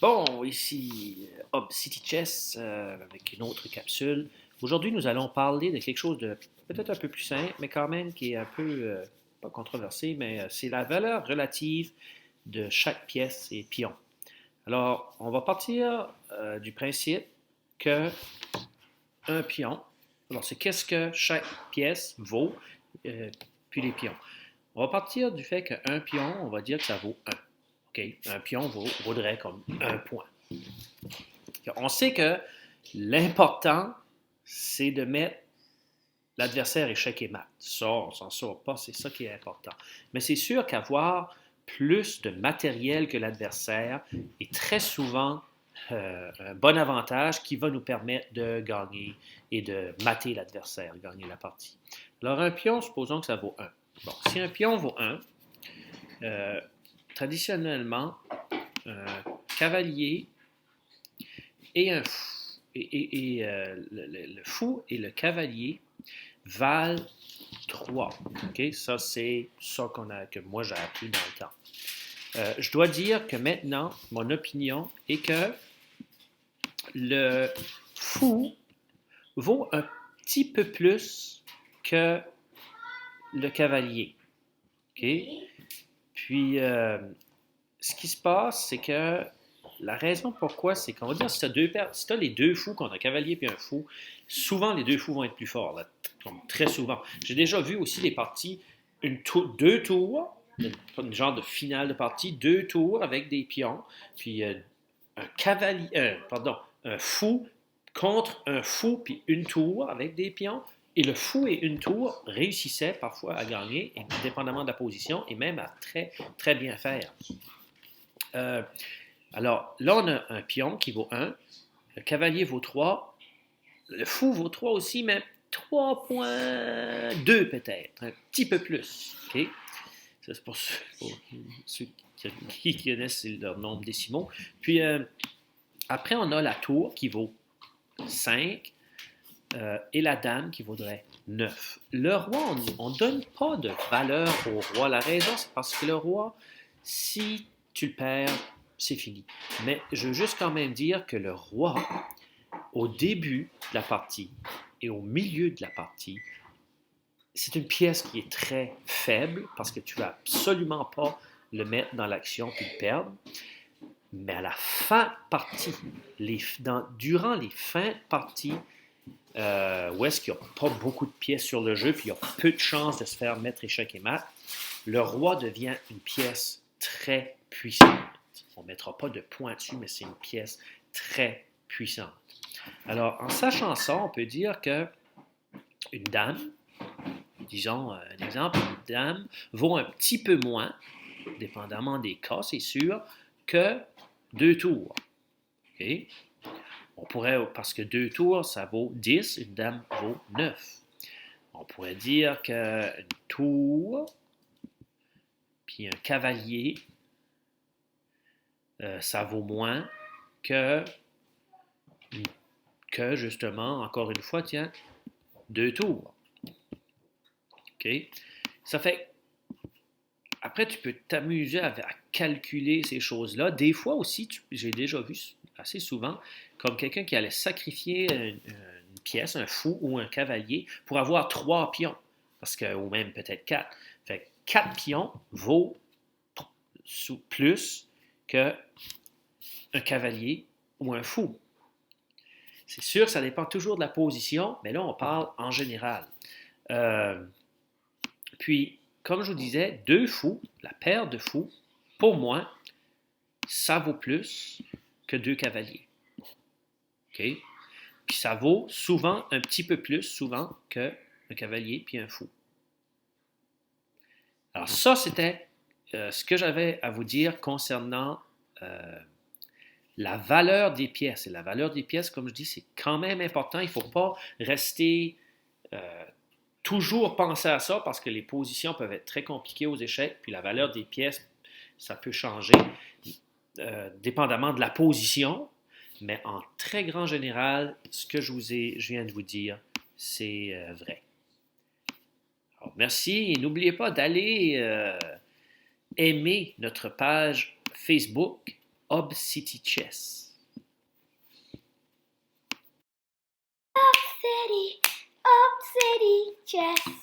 Bon, ici Hub City Chess avec une autre capsule. Aujourd'hui, nous allons parler de quelque chose de peut-être un peu plus simple, mais quand même qui est un peu, pas controversé, mais c'est la valeur relative de chaque pièce et pion. Alors, on va partir du principe que un pion, alors c'est qu'est-ce que chaque pièce vaut, euh, puis les pions. On va partir du fait qu'un pion, on va dire que ça vaut un. OK? Un pion vaudrait comme un point. On sait que l'important, c'est de mettre l'adversaire échec et mat. Ça, on s'en sort pas, c'est ça qui est important. Mais c'est sûr qu'avoir plus de matériel que l'adversaire est très souvent un bon avantage qui va nous permettre de gagner et de mater l'adversaire, gagner la partie. Alors un pion, supposons que ça vaut un. Bon, si un pion vaut un, euh, traditionnellement, un cavalier et un fou, le fou et le cavalier valent 3. OK? Ça, c'est ça que moi j'ai appris dans le temps. Je dois dire que maintenant, mon opinion est que le fou vaut un petit peu plus que le cavalier. OK? Puis, ce qui se passe, c'est que la raison pourquoi, c'est qu'on va dire, si tu as les deux fous, qu'on a un cavalier et un fou, souvent les deux fous vont être plus forts, là, comme très souvent. J'ai déjà vu aussi des parties, deux tours, une genre de finale de partie, deux tours avec des pions, puis un cavalier, pardon, un fou contre un fou, puis une tour avec des pions. Et le fou et une tour réussissaient parfois à gagner, indépendamment de la position, et même à très, très bien faire. Euh, alors, là, on a un pion qui vaut 1, le cavalier vaut 3, le fou vaut 3 aussi, mais 3,2 peut-être, un petit peu plus. OK? Ça, c'est pour ceux qui connaissent leur nombre décimaux. Puis, après, on a la tour qui vaut 5 et la dame qui vaudrait 9. Le roi, on ne donne pas de valeur au roi. La raison, c'est parce que le roi, si tu le perds, c'est fini. Mais je veux juste quand même dire que le roi, au début de la partie et au milieu de la partie, c'est une pièce qui est très faible parce que tu ne vas absolument pas le mettre dans l'action puis le perdre. Mais à la fin partie, durant les fins de partie, où est-ce qu'il n'y a pas beaucoup de pièces sur le jeu, puis il y a peu de chances de se faire mettre échec et mat, le roi devient une pièce très puissante. On ne mettra pas de point dessus, mais c'est une pièce très puissante. Alors, en sachant ça, on peut dire que une dame, disons un exemple, une dame vaut un petit peu moins, dépendamment des cas, c'est sûr, que deux tours. OK? On pourrait, parce que deux tours, ça vaut 10, une dame vaut 9. On pourrait dire qu'une tour, puis un cavalier, ça vaut moins que, que, justement, encore une fois, tiens, deux tours. OK? Ça fait, après, tu peux t'amuser à calculer ces choses-là. Des fois aussi, j'ai déjà vu assez souvent, comme quelqu'un qui allait sacrifier une pièce, un fou ou un cavalier, pour avoir trois pions, parce que, ou même peut-être quatre. Fait 4 pions vaut plus qu'un cavalier ou un fou. C'est sûr, ça dépend toujours de la position, mais là, on parle en général. Euh, Puis, comme je vous disais, deux fous, la paire de fous, pour moi, ça vaut plus que deux cavaliers. OK? Puis ça vaut souvent un petit peu plus, souvent, qu'un cavalier puis un fou. Alors ça, c'était ce que j'avais à vous dire concernant la valeur des pièces. Et la valeur des pièces, comme je dis, c'est quand même important. Il ne faut pas rester toujours penser à ça parce que les positions peuvent être très compliquées aux échecs, puis la valeur des pièces, ça peut changer dépendamment de la position, mais en très grand général, ce que je viens de vous dire, c'est vrai. Alors, merci et n'oubliez pas d'aller aimer notre page Facebook Obsidian Chess. Obsidian Chess.